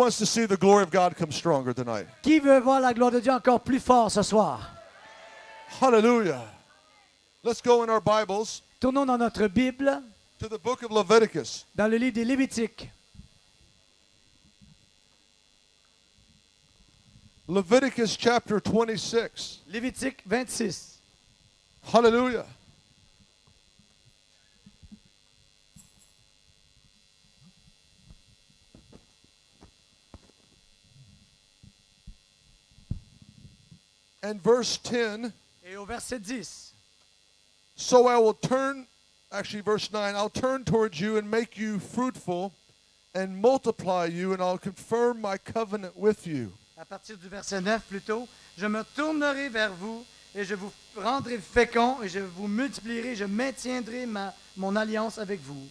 wants to see the glory of God come stronger tonight? Qui veut voir la gloire de Dieu encore plus fort ce soir? Hallelujah. Let's go in our Bibles Tournons dans notre Bible, to the book of Leviticus. dans le livre des Lévitiques. Leviticus chapter 26. Lévitique 26. Hallelujah. And verse 10, Et au verset 10. so I will turn, actually verse 9, I'll turn towards you and make you fruitful and multiply you, and I'll confirm my covenant with you. À partir du verset 9 plutôt, je me tournerai vers vous et je vous rendrai fécond et je vous multiplierai, je maintiendrai mon alliance avec vous.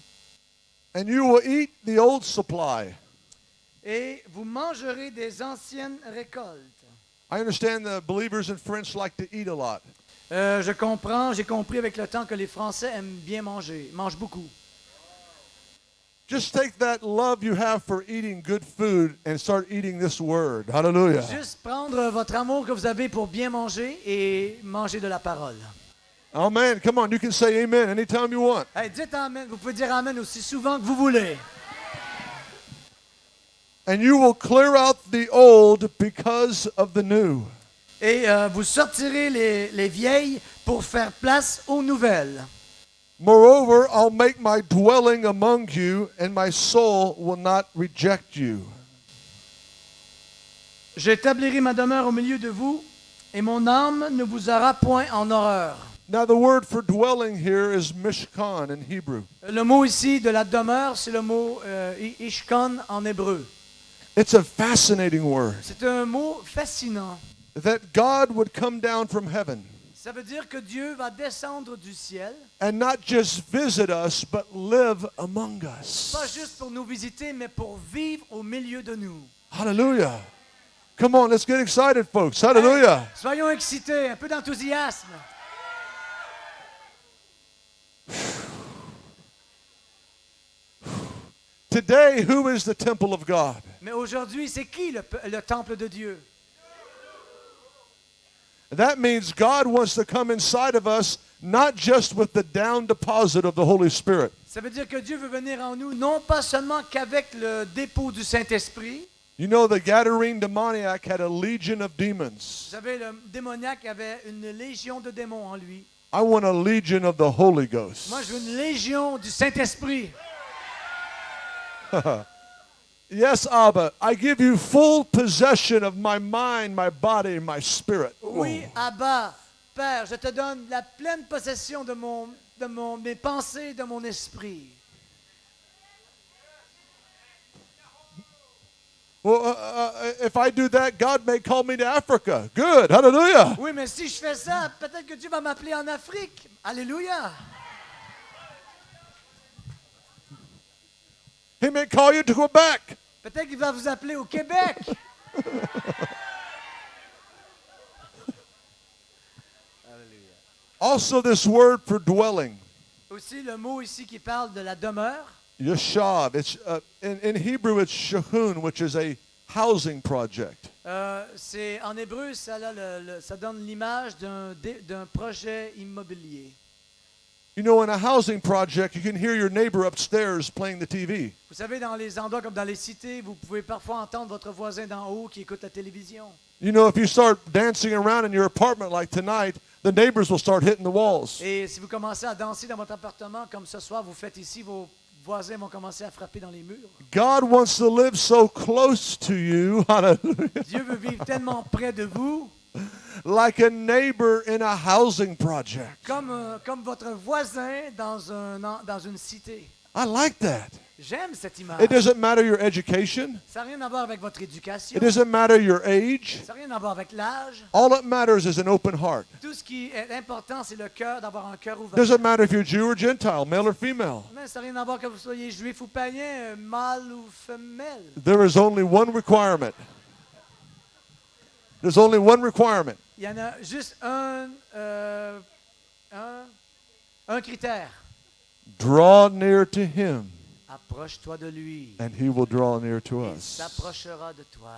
And you will eat the old supply. Et vous mangerez des anciennes récoltes. I understand the believers in French like to eat a lot. J'ai compris avec le temps que les Français aiment bien manger, mangent beaucoup. Just take that love you have for eating good food and start eating this word. Hallelujah. Juste prendre votre amour que vous avez pour bien manger et manger de la parole. Amen. Come on, you can say amen anytime you want. Hey, dites amen, vous pouvez dire amen aussi souvent que vous voulez. And you will clear out the old because of the new. Et vous sortirez les vieilles pour faire place aux nouvelles. Moreover, I'll make my dwelling among you, and my soul will not reject you. J'établirai ma demeure au milieu de vous, et mon âme ne vous aura point en horreur. Now the word for dwelling here is mishkan in Hebrew. Le mot ici de la demeure, c'est le mot ishkan en hébreu. It's a fascinating word. C'est un mot fascinant. That God would come down from heaven Ça veut dire que Dieu va descendre du ciel, and not just visit us, but live among us. pas juste pour nous visiter, mais pour vivre au milieu de nous. Hallelujah. Come on, let's get excited, folks. Hallelujah. Hey, soyons excités, un peu d'enthousiasme. Today, who is the temple of God? Mais aujourd'hui, c'est qui le temple de Dieu? That means God wants to come inside of us, not just with the down deposit of the Holy Spirit. Ça veut dire que Dieu veut venir en nous, non pas seulement qu'avec le dépôt du Saint-Esprit. You know, the Gadarene demoniac had a legion of Vous demons. savez, le démoniaque avait une légion de démons en lui. I want a legion of the Holy Ghost. Moi, je veux une légion du Saint-Esprit. Yes, Abba, I give you full possession of my mind, my body, and my spirit. Oui, Abba, Père, je te donne la pleine possession de mes pensées, de mon esprit. Well, if I do that, God may call me to Africa. Good, hallelujah. Oui, mais si je fais ça, peut-être que Dieu va m'appeler en Afrique. Alléluia. He may call you to Quebec. Peut-être qu'il va vous appeler au Québec. Also, this word for dwelling, Aussi, le mot ici qui parle de la demeure, yashav. It's in Hebrew, it's shahun, which is a housing project. c'est en hébreu, ça donne l'image d'un projet immobilier. You know, in a housing project, you can hear your neighbor upstairs playing the TV. Vous savez, dans les endroits comme dans les cités, vous pouvez parfois entendre votre voisin d'en haut qui écoute la télévision. You know, if you start dancing around in your apartment like tonight, the neighbors will start hitting the walls. Et si vous commencez à danser dans votre appartement comme ce soir, vous faites ici, vos voisins vont commencer à frapper dans les murs. God wants to live so close to you, hallelujah, Dieu veut vivre tellement près de vous, like a neighbor in a housing project. comme votre voisin dans une cité. I like that. J'aime cette image. It doesn't matter your education. Ça n'a rien à voir avec votre éducation. It doesn't matter your age. Ça n'a rien à voir avec l'âge. All that matters is an open heart. Tout ce qui est important, c'est le cœur, d'avoir un cœur It ouvert. doesn't matter if you're Jew or Gentile, male or female. Mais ça n'a rien à voir que vous soyez juif ou païen, mâle ou femelle. There is only one requirement. There's only one requirement. Il y en a juste un critère. Draw near to him. approche-toi de lui. and he will draw near to Il us. s'approchera de toi.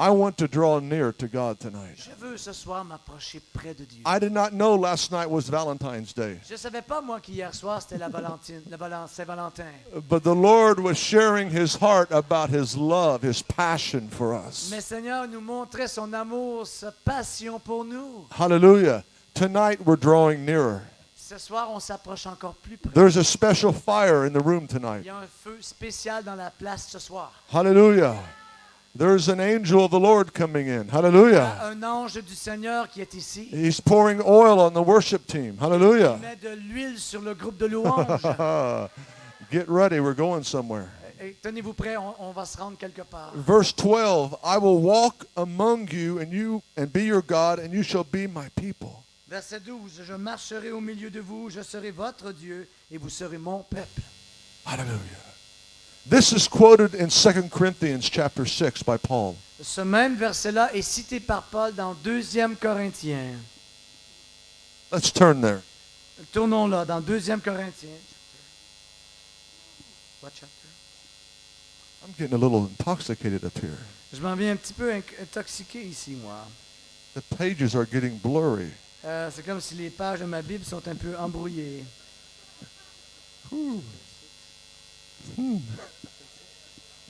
I want to draw near to God tonight. Je veux ce soir m'approcher près de Dieu. I did not know last night was Valentine's Day, Je ne savais pas, moi, qu'hier soir, c'était Saint-Valentin. but the Lord was sharing his heart about his love, his passion for us. Mais Seigneur nous montrait son amour, sa passion pour nous. Hallelujah. Tonight we're drawing nearer. Ce soir, on s'approche encore plus près. There's a special fire in the room Il tonight. y a un feu spécial dans la place ce soir. Hallelujah. There's an angel of the Lord coming in. Il y a Hallelujah. un ange du Seigneur qui est ici. He's pouring oil on the worship team. Il Hallelujah. met de l'huile sur le groupe de louanges. Get ready. We're going somewhere. Et tenez-vous prêts, on va se rendre quelque part. Verse 12, I will walk among you and be your God, and you shall be my people. Verset 12, je marcherai au milieu de vous, je serai votre Dieu et vous serez mon peuple. Hallelujah. This is quoted in 2 Corinthians chapter 6 by Paul. Ce même verset-là est cité par Paul dans 2 Corinthiens. Let's turn there. Tournons là, dans 2 Corinthiens. What chapter? I'm getting a little intoxicated up here. Je m'en viens un petit peu intoxiqué ici, moi. The pages are getting blurry. C'est comme si les pages de ma Bible sont un peu embrouillées. Whew.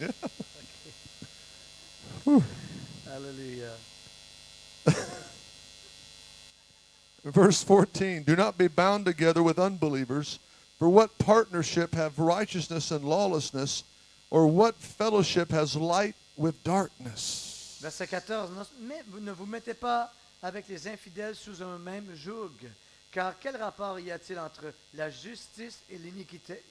Yeah. Alléluia. Verse 14, do not be bound together with unbelievers, for what partnership have righteousness and lawlessness, or what fellowship has light with darkness? Verset 14. Mais vous ne vous mettez pas avec les infidèles sous un même joug, car quel rapport y a-t-il entre la justice et l'iniquité?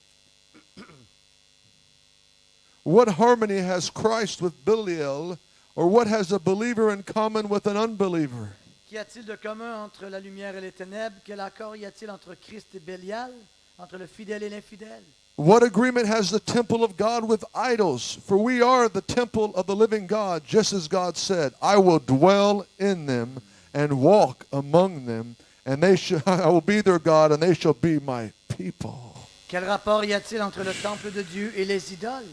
What harmony has Christ with Belial, or what has a believer in common with an unbeliever? Qu'y a-t-il de commun entre la lumière et les ténèbres? Quel accord y a-t-il entre Christ et Bélial, entre le fidèle et l'infidèle? What agreement has the temple of God with idols? For we are the temple of the living God, just as God said, I will dwell in them and walk among them, and I will be their God, and they shall be my people. Quel rapport y a-t-il entre le temple de Dieu et les idoles?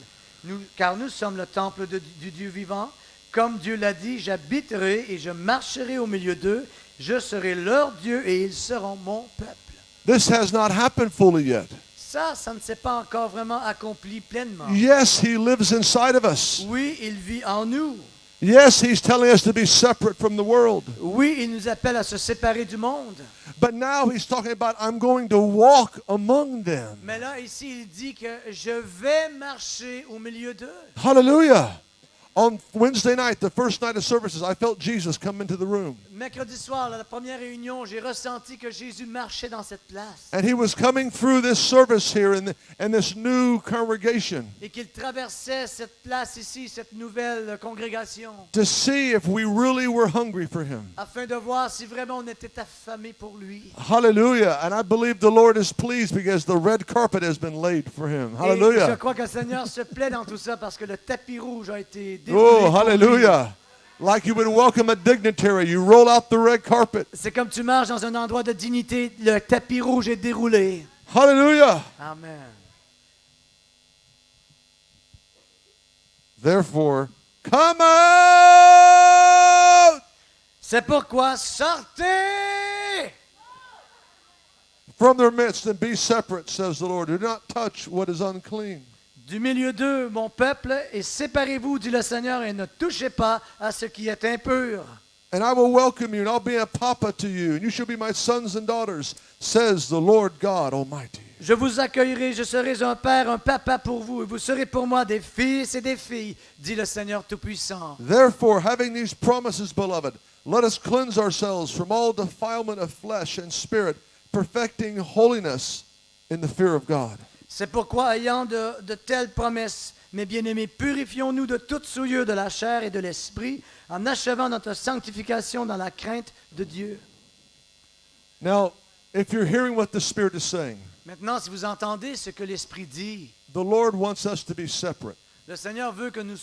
Car nous sommes le temple du Dieu vivant. Comme Dieu l'a dit, j'habiterai et je marcherai au milieu d'eux. Je serai leur Dieu et ils seront mon peuple. This has not happened fully yet. Ça ne s'est pas encore vraiment accompli pleinement. Yes, he lives inside of us. Oui, il vit en nous. Yes, he's telling us to be separate from the world. Oui, il nous appelle à se séparer du monde. But now he's talking about, I'm going to walk among them. Mais là, ici, il dit que je vais marcher au milieu d'eux. Hallelujah. On Wednesday night, the first night of services, I felt Jesus come into the room. Mercredi soir, à la première réunion, j'ai ressenti que Jésus marchait dans cette place. And he was coming through this service here in this new congregation Et qu'il traversait cette place ici, cette nouvelle congrégation, to see if we really were hungry for him. afin de voir si vraiment on était affamé pour lui. Hallelujah. And I believe the Lord is pleased because the red carpet has been laid for him. Et je Hallelujah. crois que le Seigneur se plaît dans tout ça parce que le tapis rouge a été déroulé Oh, pour lui. hallelujah. Like you would welcome a dignitary, you roll out the red carpet. C'est comme tu marches dans un endroit de dignité, le tapis rouge est déroulé. Hallelujah. Amen. Therefore, come out C'est pourquoi sortez from their midst and be separate, says the Lord. Do not touch what is unclean. du milieu d'eux, mon peuple, et séparez-vous, dit le Seigneur, et ne touchez pas à ce qui est impur. And I will welcome you, and I'll be a papa to you, and you shall be my sons and daughters, says the Lord God Almighty. Je vous accueillerai, je serai un père, un papa pour vous, et vous serez pour moi des fils et des filles, dit le Seigneur Tout-Puissant. Therefore, having these promises, beloved, let us cleanse ourselves from all defilement of flesh and spirit, perfecting holiness in the fear of God. C'est pourquoi, ayant de telles promesses, mes bien-aimés, purifions-nous de toute souillure de la chair et de l'esprit, en achevant notre sanctification dans la crainte de Dieu. Now, if you're hearing what the Spirit is saying, Maintenant, si vous entendez ce que l'Esprit dit, the Lord wants us to be separate. le Seigneur veut que nous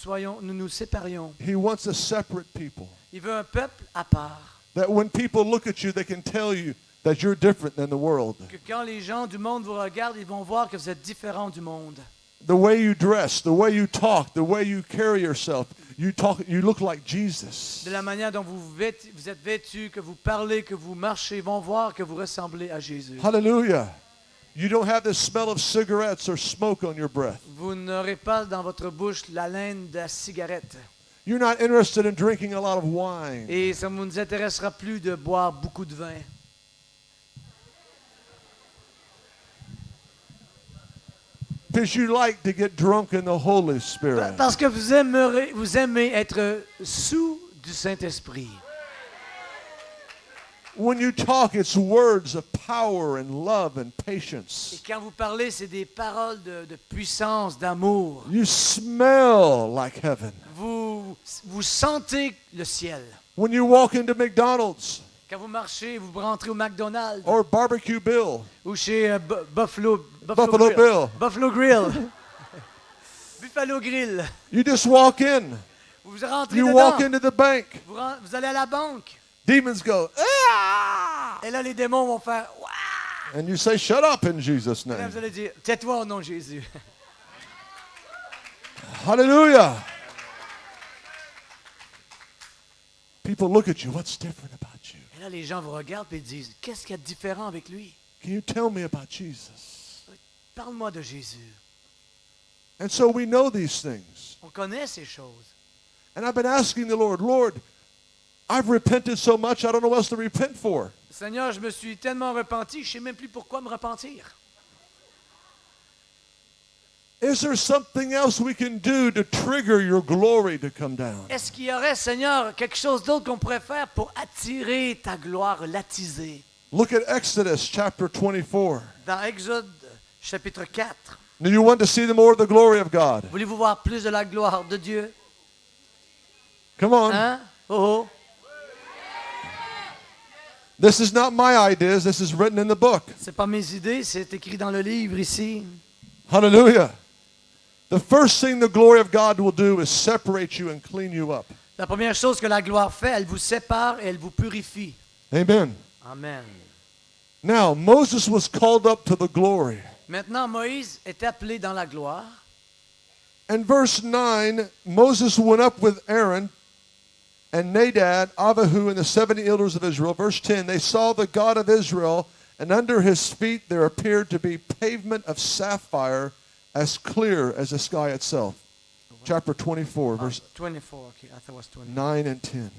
nous séparions. He wants a separate people. Il veut un peuple à part. That when people look at you, they can tell you that you're different than the world. Que quand les gens du monde vous regardent, ils vont voir que vous êtes différent du monde. The way you dress, the way you talk, the way you carry yourself, you look like Jesus. De la manière dont vous êtes vêtus, que vous parlez, que vous marchez, ils vont voir que vous ressemblez à Jésus. Hallelujah. You don't have the smell of cigarettes or smoke on your breath. Vous n'aurez pas dans votre bouche la laine de la cigarette. You're not interested in drinking a lot of wine. Et ça ne vous intéressera plus de boire beaucoup de vin. Because you like to get drunk in the Holy Spirit. Parce que vous aimez être sous du Saint-Esprit. When you talk, it's words of power and love and Et patience. quand vous parlez, c'est des paroles de puissance, d'amour. You smell like heaven. Vous sentez le ciel. When you walk into McDonald's Quand vous marchez, vous rentrez au McDonald's or Barbecue Bill, ou chez Buffalo Buffalo Grill. Bill. Buffalo Grill. Buffalo Grill. you just walk in. Vous rentrez You dedans. walk into the bank. Vous allez à la banque. Demons go, ah! Et là, les démons vont faire « Ouah! And you say, shut up in Jesus' Et là, name. vous allez dire « Tais-toi au nom de Jésus. Hallelujah. People look at you. What's different about you? » Et là, les gens vous regardent et disent « Qu'est-ce qu'il y a de différent avec lui? Can you tell me about Jesus? Parle-moi de Jésus. And so we know these things. » On connaît ces choses. And I've been asking the Lord, Lord, I've repented so much, I don't know what else to repent for. Seigneur, je me suis tellement repenti, je ne sais même plus pourquoi me repentir. Is there something else we can do to trigger your glory to come down? Est-ce qu'il y aurait, Seigneur, quelque chose d'autre qu'on pourrait faire pour attirer ta gloire, l'attiser? Look at Exodus chapter 24. Dans Exode, chapitre 4, Do you want to see the more of the glory of God? voulez-vous voir plus de la gloire de Dieu? Come on. Hein? Oh, oh. This is not my ideas. This is written in the book. C'est pas mes idées, c'est écrit dans le livre ici. Hallelujah. The first thing the glory of God will do is separate you and clean you up. La première chose que la gloire fait, elle vous sépare et elle vous purifie. Amen. Amen. Now, Moses was called up to the glory. Maintenant, Moïse est appelé dans la gloire. In verse 9, Moses went up with Aaron and Nadab, Abihu, and the 70 elders of Israel. Verse 10, they saw the God of Israel, and under his feet there appeared to be pavement of sapphire as clear as the sky itself. Chapter 24, verse 24, okay. I thought it was 20. 9 and 10.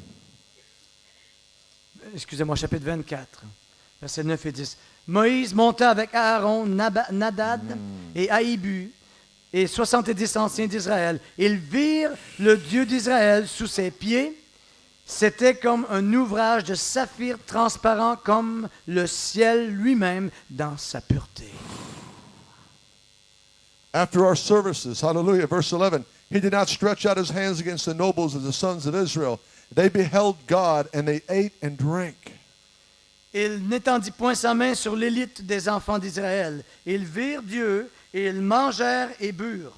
Excusez-moi, chapitre 24, versets 9 et 10. Moïse monta avec Aaron, Nadab et Abihu et 70 anciens d'Israël. Ils virent le Dieu d'Israël sous ses pieds. C'était comme un ouvrage de saphir transparent, comme le ciel lui-même dans sa pureté. After our services, hallelujah, verse 11, he did not stretch out his hands against the nobles of the sons of Israel. They beheld God, and they ate and drank. Il n'étendit point sa main sur l'élite des enfants d'Israël. Ils virent Dieu et ils mangèrent et burent.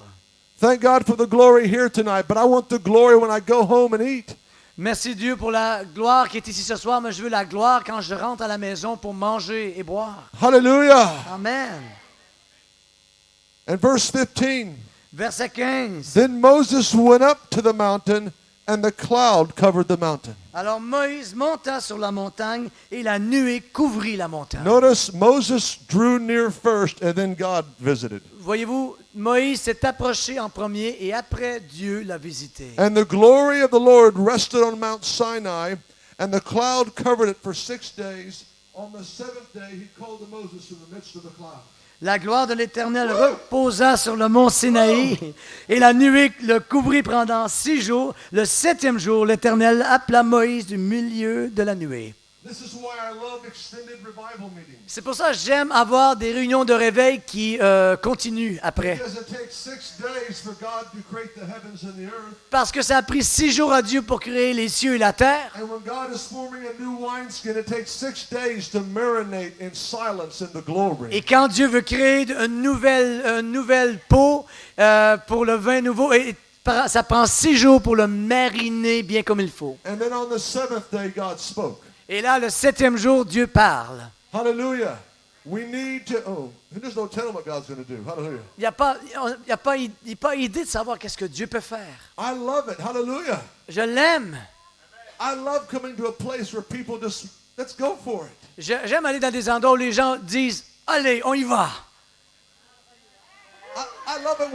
Thank God for the glory here tonight, but I want the glory when I go home and eat. Merci Dieu pour la gloire qui est ici ce soir, mais je veux la gloire quand je rentre à la maison pour manger et boire. Hallelujah. Amen. And verse 15, Verset 15. then Moses went up to the mountain, and the cloud covered the mountain. Alors Moïse monta sur la montagne et la nuée couvrit la montagne. Notice Moses drew near first, and then God visited. Voyez-vous, Moïse s'est approché en premier et après Dieu l'a visité. And the glory of the Lord rested on Mount Sinai, and the cloud covered it for 6 days. On the seventh day, he called to Moses in the midst of the cloud. La gloire de l'Éternel reposa sur le mont Sinaï et la nuée le couvrit pendant 6 jours. Le 7e jour, l'Éternel appela Moïse du milieu de la nuée. This is why I love extended revival meetings. C'est pour ça que j'aime avoir des réunions de réveil qui continuent après. Because it takes 6 days for God to create the heavens and the earth. Parce que ça a pris 6 jours à Dieu pour créer les cieux et la terre. And when God is forming a new wineskin, it takes 6 days to marinate in silence in the glory. Et quand Dieu veut créer une nouvelle peau pour le vin nouveau, ça prend 6 jours pour le mariner bien comme il faut. And then on the seventh day, God spoke. Et là, le 7e jour, Dieu parle. Hallelujah. We need to, there's no telling what God's going to do. Hallelujah. Il n'y a pas idée de savoir qu'est-ce que Dieu peut faire. I love it. Hallelujah. Je l'aime. I love coming to a place where people just, let's go for it. J'aime aller dans des endroits où les gens disent, allez, on y va. I love it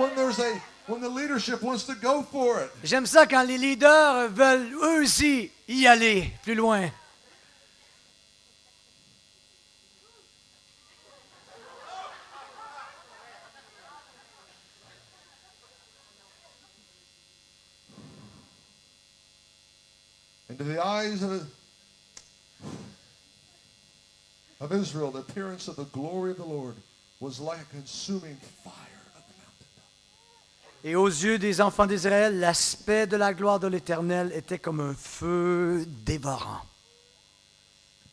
when the leadership wants to go for it. J'aime ça quand les leaders veulent eux aussi y aller plus loin. And to the eyes of Israel, the appearance of the glory of the Lord was like a consuming fire of the mountain. Et aux yeux des enfants d'Israël, l'aspect de la gloire de l'Éternel était comme un feu dévorant.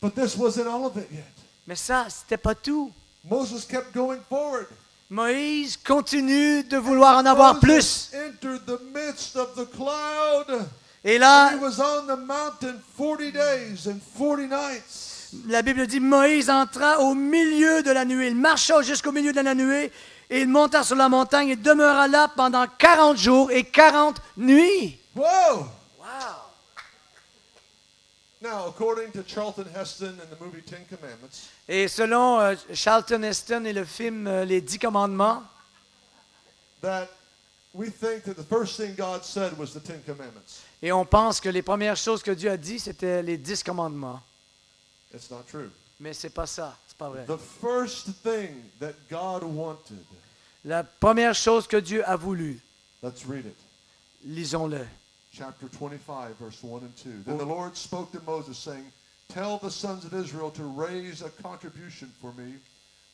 But this wasn't all of it yet. Mais ça, c'était pas tout. Moses kept going forward. Moïse continue de vouloir en avoir plus. Moses entered the midst of the cloud. Et là, He was on the mountain 40 days and 40 nights. la Bible dit, Moïse entra au milieu de la nuée. Il marcha jusqu'au milieu de la nuée et il monta sur la montagne et demeura là pendant 40 jours et 40 nuits. Whoa! Wow! Now, according to Charlton Heston in the movie Ten Commandments, Et selon Charlton Heston et le film Les 10 Commandements, that we think that the first thing God said was the Ten Commandments. et on pense que les premières choses que Dieu a dit, c'était les 10 commandements. It's not true. Mais c'est pas ça, c'est pas vrai. The first thing that God wanted, La première chose que Dieu a voulu, let's read it. lisons-le. Chapter 25, verse 1 and 2. Then the Lord spoke to Moses, saying, Tell the sons of Israel to raise a contribution for me.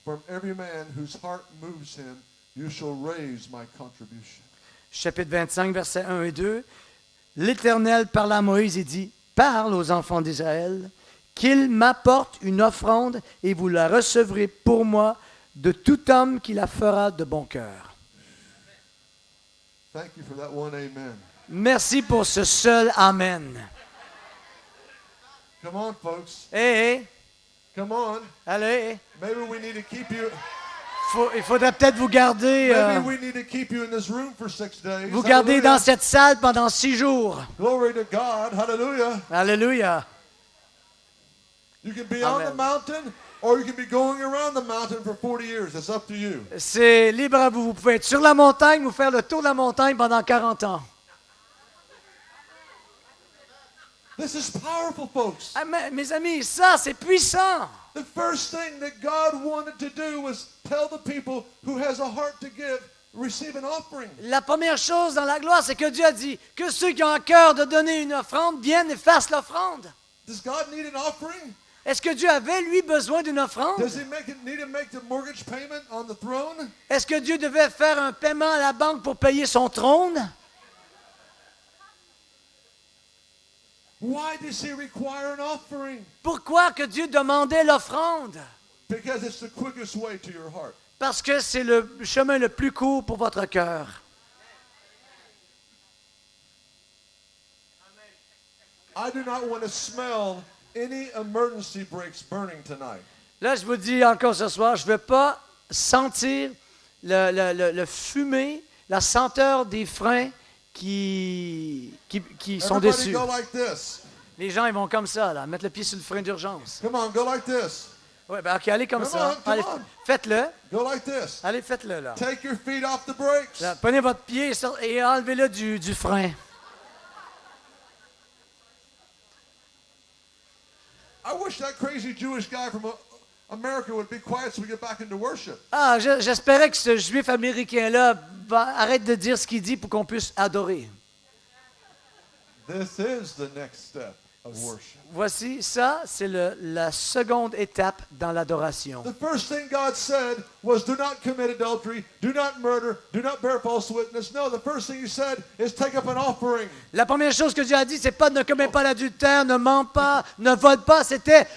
From every man whose heart moves him, you shall raise my contribution. Chapitre 25, versets 1 et 2. L'Éternel parla à Moïse et dit, parle aux enfants d'Israël, qu'ils m'apportent une offrande et vous la recevrez pour moi de tout homme qui la fera de bon cœur. Thank you for that one amen. Merci pour ce seul Amen. Come on, folks. Hé, Come on. allez, Maybe we need to keep you. il faudrait peut-être vous garder, Maybe we need to keep you in this room for 6 days. vous garder Hallelujah. dans cette salle pendant 6 jours. Glory to God. Hallelujah. Alléluia. You can be on Amen. the mountain, or you can be going around the mountain for 40 years. It's up to you. C'est libre à vous. Vous pouvez être sur la montagne ou faire le tour de la montagne pendant 40 ans. This is powerful, folks. Ah, mes amis, ça, c'est puissant. The first thing that God wanted to do was tell the people who has a heart to give, receive an offering. La première chose dans la gloire, c'est que Dieu a dit que ceux qui ont à cœur de donner une offrande viennent et fassent l'offrande. Does God need an offering? Est-ce que Dieu avait, lui, besoin d'une offrande? Does he need to make the mortgage payment on the throne? Est-ce que Dieu devait faire un paiement à la banque pour payer son trône? Why does he require an offering? Pourquoi que Dieu demandait l'offrande? Because it's the quickest way to your heart. Parce que c'est le chemin le plus court pour votre cœur. I do not want to smell any emergency brakes burning tonight. Là, je vous dis encore ce soir, je ne veux pas sentir le fumée, la senteur des freins qui sont Everybody dessus. go like this. Les gens, ils vont comme ça, là, mettre le pied sur le frein d'urgence. Come on, go like this. Oui, ben OK, allez comme Come ça. on, come Allez, on. faites-le. Go like this. Allez, faites-le, là. Take your feet off the brakes. Là, prenez votre pied et enlevez-le du frein. I wish that crazy Jewish guy from America would be quiet so we get back into worship. Ah, j'espérais que ce juif américain-là arrête de dire ce qu'il dit pour qu'on puisse adorer. This is the next step of worship. Voici, ça, c'est la seconde étape dans l'adoration. The first thing God said was, do not commit adultery, do not murder, do not bear false witness. No, the first thing he said is take up an offering. La première chose que Dieu a dit, c'est pas ne commets pas l'adultère, ne mens pas, ne vole pas, c'était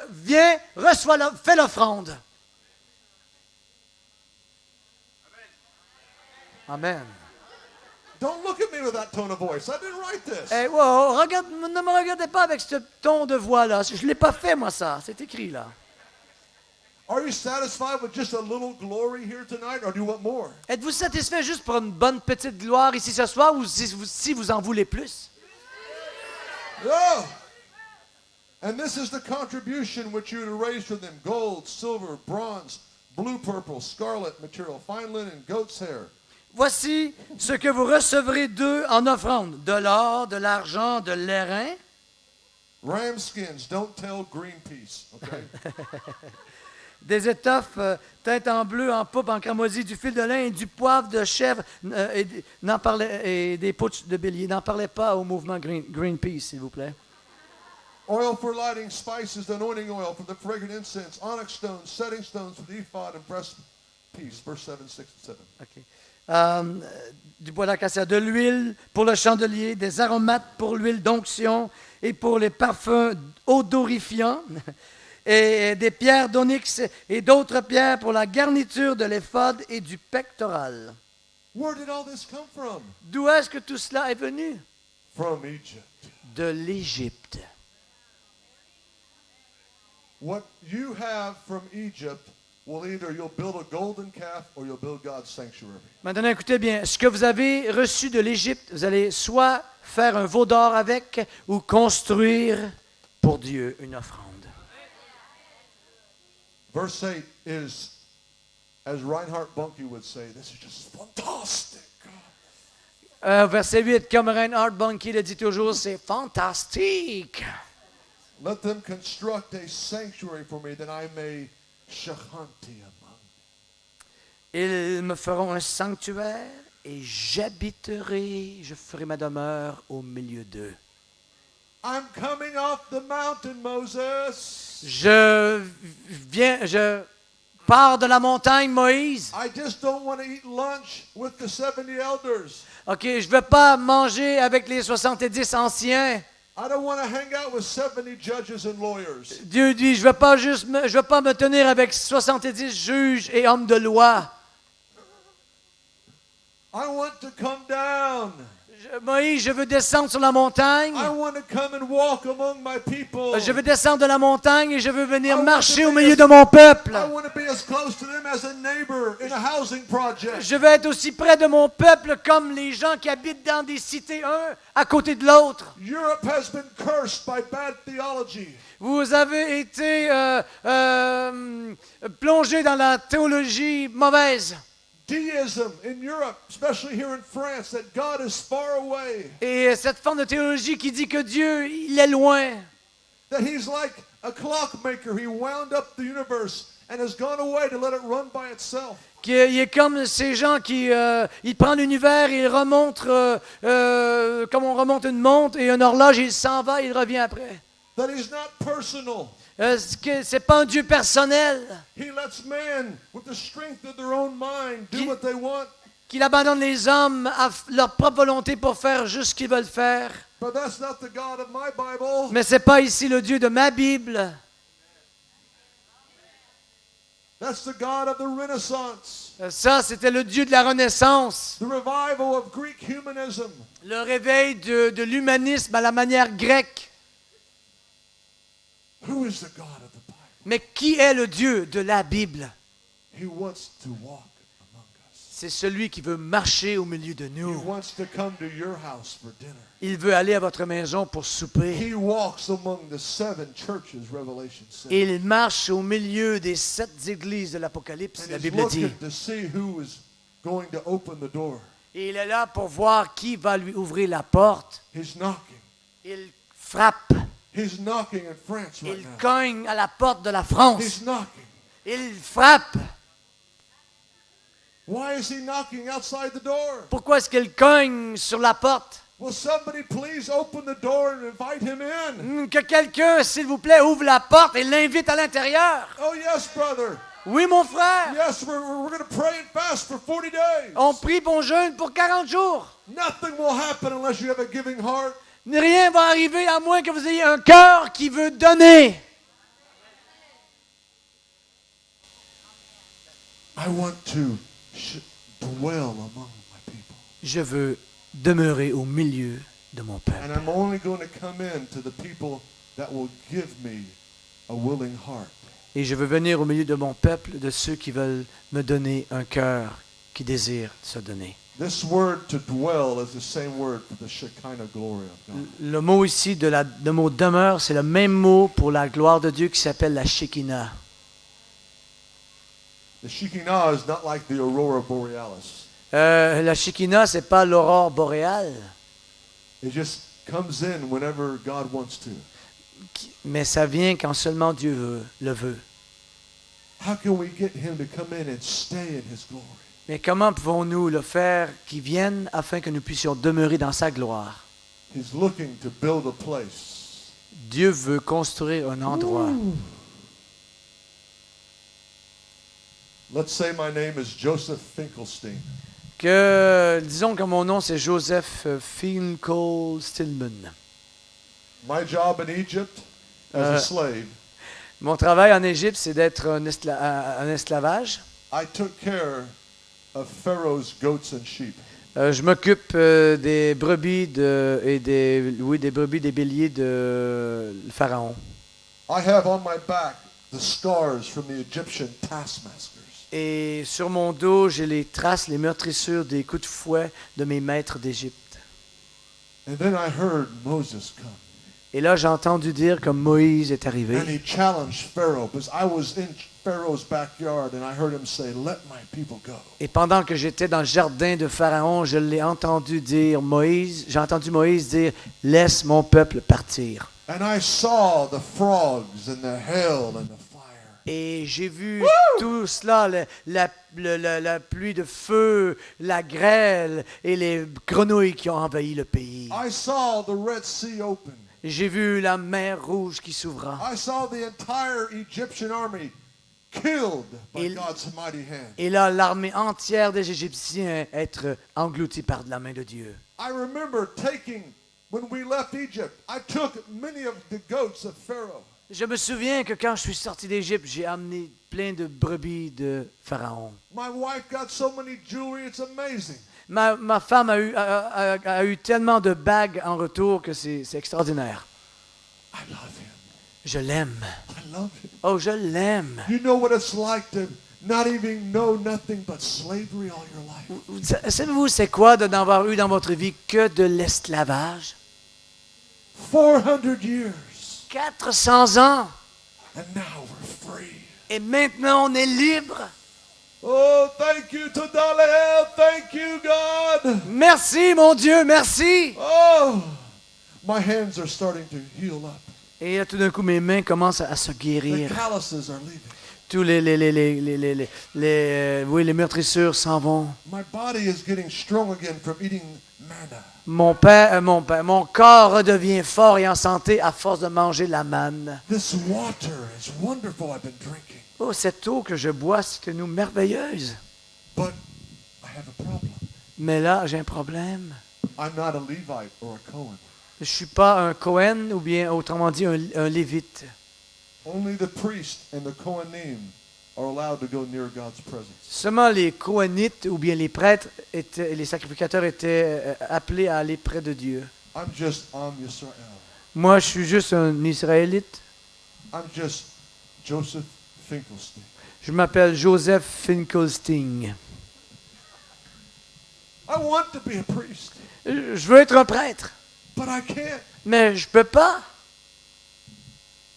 viens, reçois, fais l'offrande. Amen. Don't look at me with that tone of voice. I didn't write this. Hey, wow, ne me regardez pas avec ce ton de voix-là. Je ne l'ai pas fait, moi, ça. C'est écrit là. Are you satisfied with just a little glory here tonight, or do you want more? Êtes-vous satisfait juste pour une bonne petite gloire ici ce soir ou si vous en voulez plus? No. And this is the contribution which you to raise for them: gold, silver, bronze, blue, purple, scarlet material, fine linen, goat's hair. Voici ce que vous recevrez d'eux en offrande: de l'or, de l'argent, de l'airain, Ram skins, don't tell Greenpeace, okay? des étoffes teintes en bleu, en pourpre, en cramoisi, du fil de lin et du poivre de chèvre et des peaux de bélier. N'en parlez pas au mouvement Greenpeace, s'il vous plaît. Oil for lighting, spices, the anointing oil for the fragrant incense, onyx stones, setting stones for the ephod and breastpiece. Verse 7, 6, and 7. OK. Du bois d'acacia, de l'huile pour le chandelier, des aromates pour l'huile d'onction et pour les parfums odorifiants, et des pierres d'onyx et d'autres pierres pour la garniture de l'éphod et du pectoral. Where did all this come from? D'où est-ce que tout cela est venu? From Egypt. De l'Égypte. What you have from Egypt will either you'll build a golden calf or you'll build God's sanctuary. Maintenant, écoutez bien, ce que vous avez reçu de l'Égypte, vous allez soit faire un veau d'or avec ou construire pour Dieu une offrande. Verse 8 is, as Reinhard Bonnke would say, this is just fantastic. Verset 8, comme Reinhard Bonnke le dit toujours, c'est fantastique. Let them construct a sanctuary for me that I may shachanti among them. Ils me feront un sanctuaire et j'habiterai, je ferai ma demeure au milieu d'eux. I'm coming off the mountain, Moses. Je pars de la montagne, Moïse. I just don't want to eat lunch with the 70 elders. OK, je ne veux pas manger avec les 70 anciens. I don't want to hang out with 70 judges and lawyers. Dieu dit, je ne veux pas me tenir avec 70 juges et hommes de loi. I want to come down. Moïse, je veux descendre sur la montagne. I want to come and walk among my people. Je veux descendre de la montagne et je veux venir I want marcher to au be milieu as- de mon peuple. I want to be as close to them as a neighbor in a housing project. Je veux être aussi près de mon peuple comme les gens qui habitent dans des cités, un à côté de l'autre. Europe has been cursed by bad theology. Vous avez été plongé dans la théologie mauvaise. Deism in Europe, especially here in France, that God is far away, Et cette forme de théologie qui dit que Dieu, il est loin. that He's like a clockmaker. He wound up the universe and has gone away to let it run by itself. Il est comme ces gens qui il prend l'univers et il remonte comme on remonte une montre et une horloge, il s'en va, il revient après. That He's not personal. C'est pas un Dieu personnel, He lets man, with the strength of their own mind, do He- what they want. qu'il abandonne les hommes à leur propre volonté pour faire juste ce qu'ils veulent faire. But that's not the God of my Bible. Mais c'est pas ici le Dieu de ma Bible. That's the God of the Renaissance. Ça, c'était le Dieu de la Renaissance. The revival of Greek humanism. Le réveil de l'humanisme à la manière grecque. Who is the God of the Bible? Mais qui est le Dieu de la Bible? He wants to walk among us. C'est celui qui veut marcher au milieu de He nous. wants to come to your house for dinner. Il veut aller à votre maison pour souper. He walks among the 7 churches, Revelation says. Il marche au milieu des 7 églises de l'Apocalypse, And la he's Bible dit. looking to see who is going to open the door. Et il est là pour voir qui va lui ouvrir la porte. He's knocking. Il frappe. He's knocking in France right Il now. cogne à la porte de la France. He's knocking. Il frappe. Why is he knocking outside the door? Pourquoi est-ce qu'il cogne sur la porte? Will somebody please open the door and invite him in? Que quelqu'un, s'il vous plaît, ouvre la porte et l'invite à l'intérieur. Oh, yes, brother. Oui, mon frère. Yes, we're going to pray and fast for 40 days. On prie pour jeûne pour 40 jours. Nothing will happen unless you have a giving heart. Rien va arriver à moins que vous ayez un cœur qui veut donner. I want to dwell among my people. Je veux demeurer au milieu de mon And peuple. I'm only going to come in to the people that will give me a willing heart. Et je veux venir au milieu de mon peuple, de ceux qui veulent me donner un cœur qui désire se donner. This word to dwell is the same word for the Shekinah glory of God. Le mot ici, le mot demeure, c'est le même mot pour la gloire de Dieu qui s'appelle la Shekinah. The Shekinah is not like the aurora borealis. La Shekinah, c'est pas l'aurore boréale, It just comes in whenever God wants to. mais ça vient quand seulement Dieu le veut. How can we get him to come in and stay in his glory? Mais comment pouvons-nous le faire qu'il vienne afin que nous puissions demeurer dans sa gloire? He's looking to build a place. Dieu veut construire un endroit. Let's say my name is Joseph Finkelstein. Disons que mon nom c'est Joseph Finkelstillman. My job in Egypt as a slave, Mon travail en Égypte, c'est d'être un esclavage. I took care of Pharaoh's goats and sheep. Je m'occupe des brebis des brebis des béliers de Pharaon. I have on my back the scars from the Egyptian taskmasters. Et sur mon dos, j'ai les traces, les meurtrissures des coups de fouet de mes maîtres d'Égypte. And then I heard Moses come. Et là, j'ai entendu dire que Moïse est arrivé. And he challenged Pharaoh because I was in Pharaoh's backyard and I heard him say, "Let my people go." Et pendant que j'étais dans le jardin de Pharaon, j'ai entendu Moïse dire, laisse mon peuple partir. And I saw the frogs and the hail and the fire. Et j'ai vu tout cela, la pluie de feu, la grêle et les grenouilles qui ont envahi le pays. I saw the Red Sea open. J'ai vu la mer rouge qui s'ouvra. I saw the entire Egyptian army killed by Il- God's mighty hand. Et là, l'armée entière des Égyptiens être engloutie par la main de Dieu. I remember when we left Egypt, I took many of the goats of Pharaoh. Je me souviens que quand je suis sorti d'Égypte, j'ai amené plein de brebis de Pharaon. My wife got so many jewelry, it's amazing. Ma femme a eu tellement de bagues en retour que c'est extraordinaire. I love him. Je l'aime. I love him. Oh, je l'aime. You know what it's like to not even know nothing but slavery all your life. Savez-vous c'est quoi de n'avoir eu dans votre vie que de l'esclavage? 400 years. 400 ans. And now we're free. Et maintenant, on est libre. Oh, thank you to Dalel. Thank you, God. Merci, mon Dieu, merci. Oh, my hands are starting to heal up. Et là, tout d'un coup, mes mains commencent à se The guérir. calluses are leaving. Tous les meurtrissures s'en vont. My body is getting strong again from eating manna. Mon corps redevient fort et en santé à force de manger la manne. This water is wonderful I've been drinking. Oh, cette eau que je bois, c'est une eau merveilleuse. But I have a problem. Mais là, j'ai un problème. I'm not a Levite or a Cohen. Je ne suis pas un Cohen ou bien, autrement dit, un Lévite. Only the priest and the Kohanim are allowed to go near God's presence. Seulement les Cohenites ou bien les prêtres, les sacrificateurs étaient appelés à aller près de Dieu. I'm just Yisrael. Moi, je suis juste un Israélite. I'm just Joseph Finkelstein. Je m'appelle Joseph Finkelstein. I want to be a priest, Je veux être un prêtre, but I can't. mais je peux pas.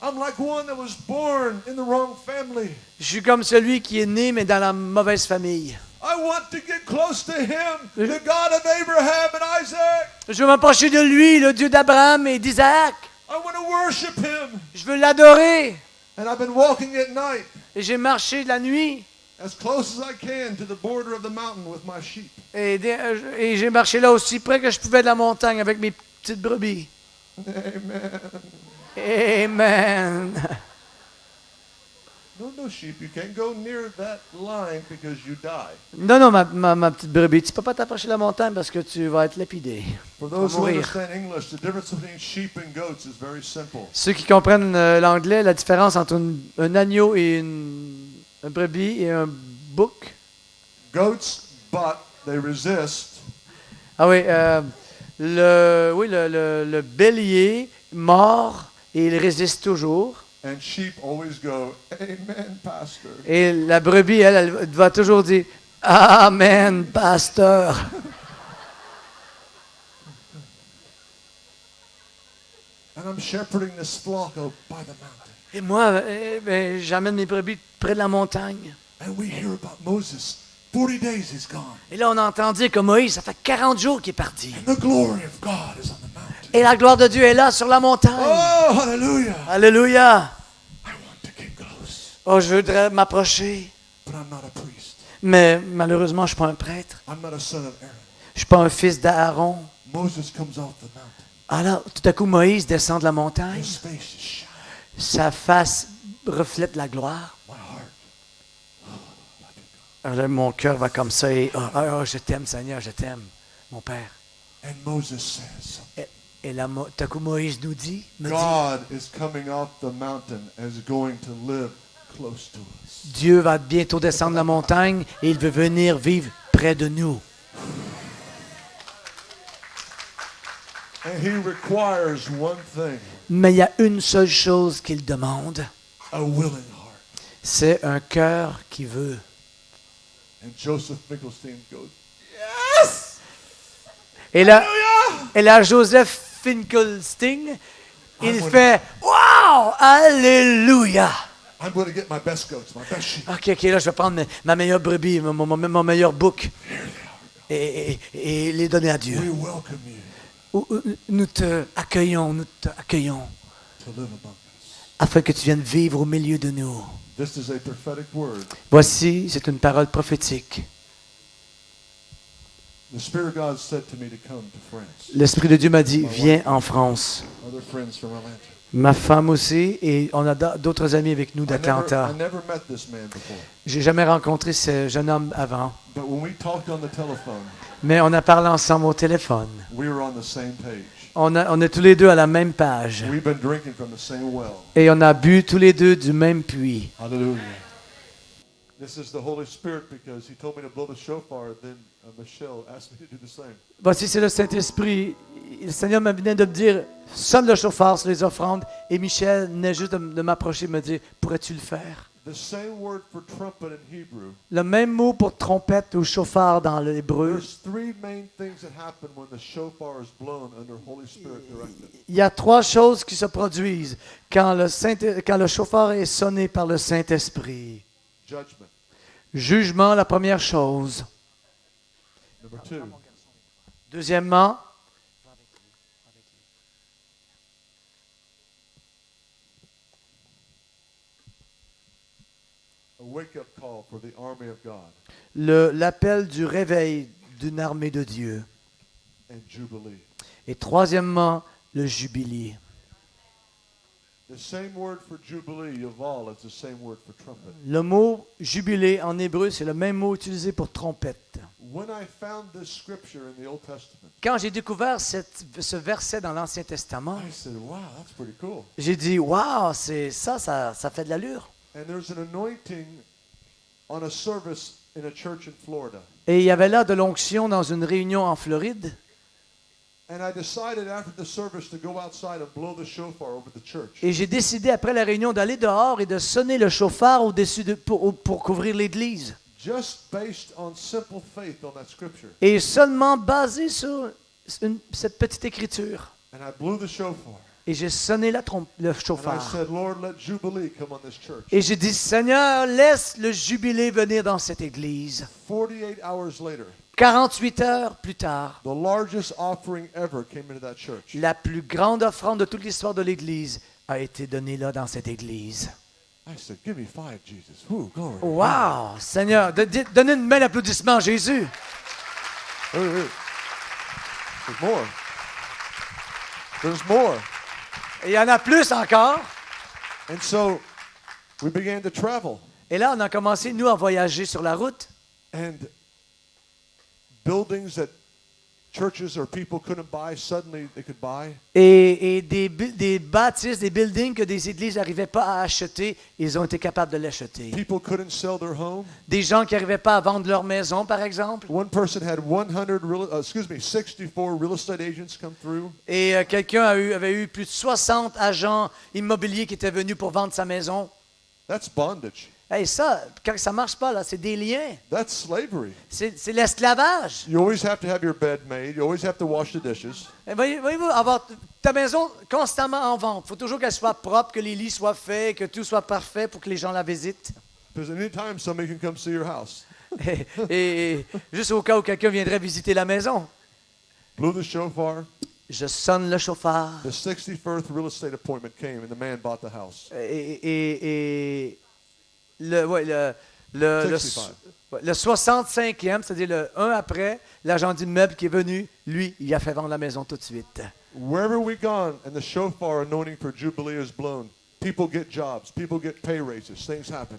I'm like one that was born in the wrong family. Je suis comme celui qui est né, mais dans la mauvaise famille. I want to get close to him, the God of Abraham and Isaac. Je veux m'approcher de lui, le Dieu d'Abraham et d'Isaac. I want to worship him. Je veux l'adorer. And I've been walking at night Et j'ai marché la nuit. as close as I can to the border of the mountain with my sheep. Et j'ai marché là aussi près que je pouvais de la montagne avec mes petites brebis. Amen. Amen. No, sheep, you can't go near that line because you die. Non, ma petite brebis, tu peux pas t'approcher de la montagne parce que tu vas être lapidé. For those who mourir. understand English, the difference between sheep and goats is very simple. Ceux qui comprennent l'anglais, la différence entre un agneau et un brebis et un bouc. Goats butt, they resist. Ah oui, le bélier mord et il résiste toujours. And sheep always go, Amen, Pastor. Et la brebis, elle va toujours dire Amen, pasteur. And I'm shepherding this flock by the mountain. Et moi, j'amène mes brebis près de la montagne. And we hear about Moses. 40 days he's gone. Et là, on entend dire que Moïse, ça fait 40 jours qu'il est parti. And the glory of God is on the mountain. Et la gloire de Dieu est là sur la montagne. Oh, hallelujah. Alléluia. I want to get close. Oh, je voudrais m'approcher. But I'm not a priest. Mais malheureusement, je ne suis pas un prêtre. I'm not a son of Aaron. Je ne suis pas un fils d'Aaron. Moses comes off the mountain. Alors, tout à coup, Moïse descend de la montagne. His face is shining. Sa face reflète la gloire. My heart. Alors là, mon cœur va comme ça et je t'aime, Seigneur, je t'aime, mon Père. And Moses says, Et là, tout à coup, Moïse me dit, God is coming off the mountain and is going to live close to us. Dieu va bientôt descendre la montagne et il veut venir vivre près de nous. And he requires one thing, Mais il y a une seule chose qu'il demande, a willing heart. c'est un cœur qui veut. And Joseph Finkelstein goes, Et là Joseph Finkelstein, il fait « Wow! Alléluia! » I'm going to get my best goats, my best sheep. OK, là, je vais prendre ma meilleure brebis, mon meilleur bouc et les donner à Dieu. We welcome you Nous te accueillons to live among us. afin que tu viennes vivre au milieu de nous. This is a prophetic word. Voici, c'est une parole prophétique. The Spirit of God said to me to come to France. L'Esprit de Dieu m'a dit, viens en France. Other friends from Atlanta. Ma femme aussi, et on a d'autres amis avec nous I d'Atlanta. never met this man before. J'ai jamais rencontré ce jeune homme avant, But when we talked on the telephone, mais on a parlé ensemble au téléphone. we were on the same page. On est tous les deux à la même page. We've been drinking from the same well. Et on a bu tous les deux du même puits. Hallelujah. This is the Holy Spirit because he told me to blow the shofar, then Michelle asked me to do the same. Voici, c'est le Saint-Esprit. Le Seigneur m'a venu de me dire, sonne le chauffard sur les offrandes. Et Michel venait juste de m'approcher et me dire, pourrais-tu le faire? The same word for trumpet in Hebrew. Le même mot pour trompette ou chauffard dans l'hébreu. There's three main things that happen when the shofar is blown under Holy Spirit directive. Il y a trois choses qui se produisent quand le chauffard est sonné par le Saint-Esprit. Judgment. Jugement, la première chose. Number two, Deuxièmement, a wake-up call for the army of God l'appel du réveil d'une armée de Dieu. and Jubilee. Et troisièmement, le jubilé. The same word for Jubilee, Yaval, it's the same word for trumpet. Le mot jubilé en hébreu, c'est le même mot utilisé pour trompette. When I found this scripture in the Old Testament, Quand j'ai découvert ce verset dans l'Ancien Testament, I said, wow, that's pretty cool. j'ai dit, waouh, c'est ça fait de l'allure. And there's an anointing on a service in a church in Florida. Et il y avait là de l'onction dans une réunion en Floride. And I decided after the service to go outside and blow the shofar over the church. Et j'ai décidé après la réunion d'aller dehors et de sonner le chauffard pour couvrir l'église. Just based on simple faith on that scripture. Et seulement basé sur cette petite écriture. And I blew the shofar. Et j'ai sonné le And I chauffard. said, Lord, let Jubilee come on this church. Et j'ai dit, Seigneur, laisse le jubilé venir dans cette église. 48 hours later, 48 heures plus tard, the largest offering ever came into that church. la plus grande offrande de toute l'histoire de l'église a été donnée là dans cette église. I said, give me 5, Jesus. Woo, glory. Wow! Seigneur, donnez une main d'applaudissement à Jésus. Wait, wait. There's more. There's more. Et il y en a plus encore. And so we began to travel. Et là, on a commencé, nous, à voyager sur la route. And buildings that churches or people couldn't buy, suddenly they could buy. Et des bâtisses, des buildings que des églises n'arrivaient pas à acheter, ils ont été capables de l'acheter. People couldn't sell their home. Des gens qui n'arrivaient pas à vendre leur maison, par exemple. One person had 64 real estate agents come through. Et quelqu'un avait eu plus de 60 agents immobiliers qui étaient venus pour vendre sa maison. That's bondage. Hey, ça, quand ça marche pas, là, c'est des liens. That's slavery. C'est l'esclavage. You always have to have your bed made. You always have to wash the dishes. Et voyez-vous, avoir ta maison constamment en vente. Il faut toujours qu'elle soit propre, que les lits soient faits, que tout soit parfait pour que les gens la visitent. Because anytime somebody can come see your house. Et juste au cas où quelqu'un viendrait visiter la maison. Blew the shofar. Je sonne le chauffard. The 61st real estate appointment came and the man bought the house. Et le 65e, c'est-à-dire le 1 après, l'agent d'immeuble qui est venu, lui, il a fait vendre la maison tout de suite. Wherever we gone and the shofar anointing for Jubilee is blown, people get jobs, people get pay raises, things happen.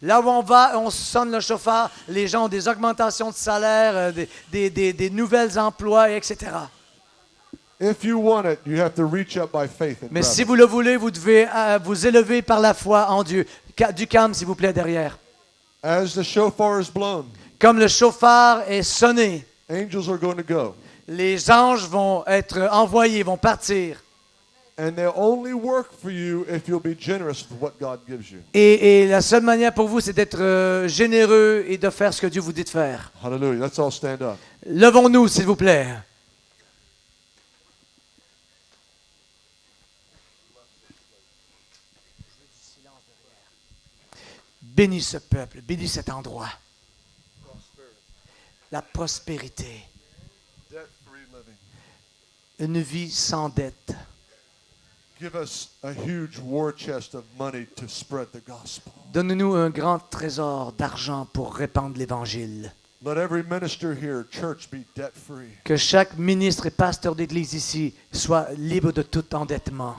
Là où on va, on sonne le chauffard, les gens ont des augmentations de salaire, des nouvelles emplois, etc. If you want it, you have to reach up by faith and Mais grab si it. vous le voulez, vous devez vous élever par la foi en Dieu. Du calme, s'il vous plaît, derrière. As the shofar is blown, Comme le chauffard est sonné, angels are going to go. les anges vont être envoyés, vont partir. And they'll only work for you if you'll be generous with what God gives you. Et la seule manière pour vous, c'est d'être généreux et de faire ce que Dieu vous dit de faire. Hallelujah. Let's all stand up. Levons-nous, s'il vous plaît. Bénis ce peuple, bénis cet endroit. La prospérité, Debt-free living. une vie sans dette. Give us a huge war chest of money to spread the gospel. Donne-nous un grand trésor d'argent pour répandre l'Évangile. Let every minister here, church, be debt-free. Que chaque ministre et pasteur d'Église ici soit libre de tout endettement.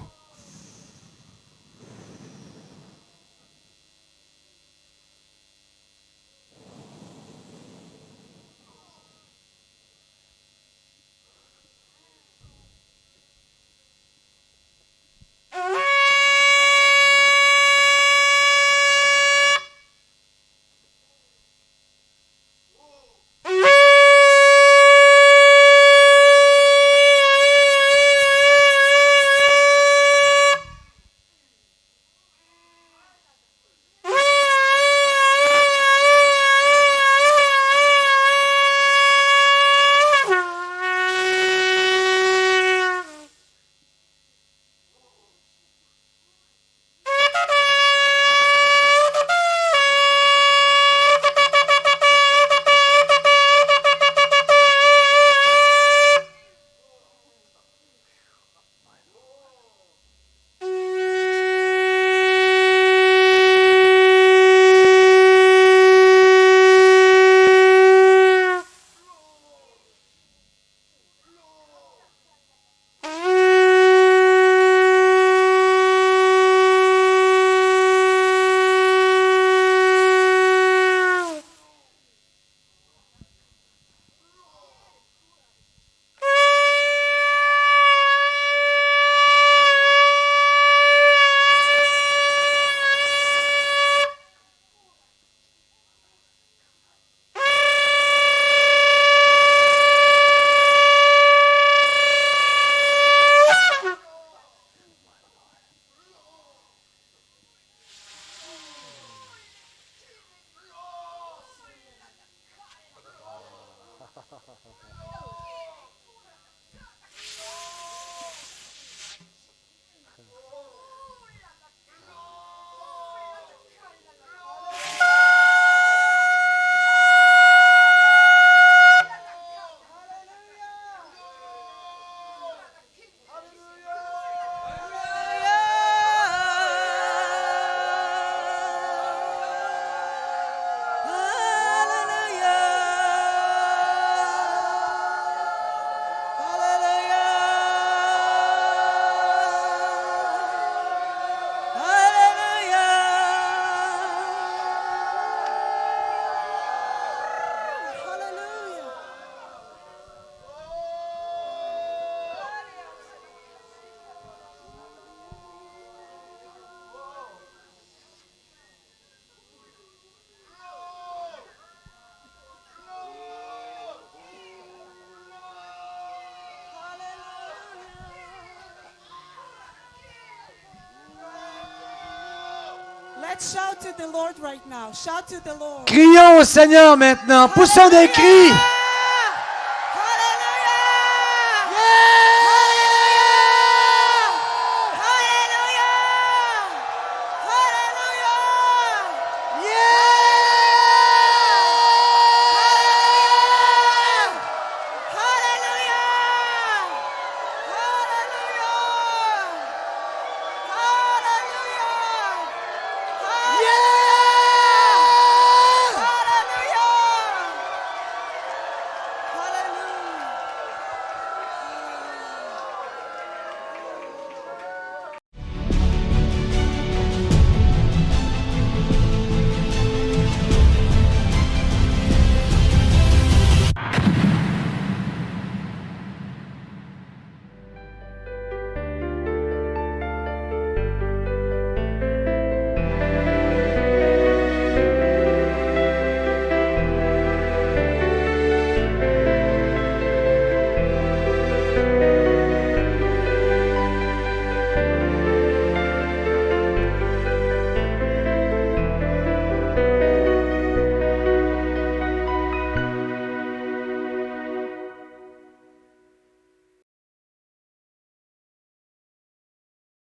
Let's shout to the Lord right now. Shout to the Lord. Crions au Seigneur maintenant. Poussons des cris.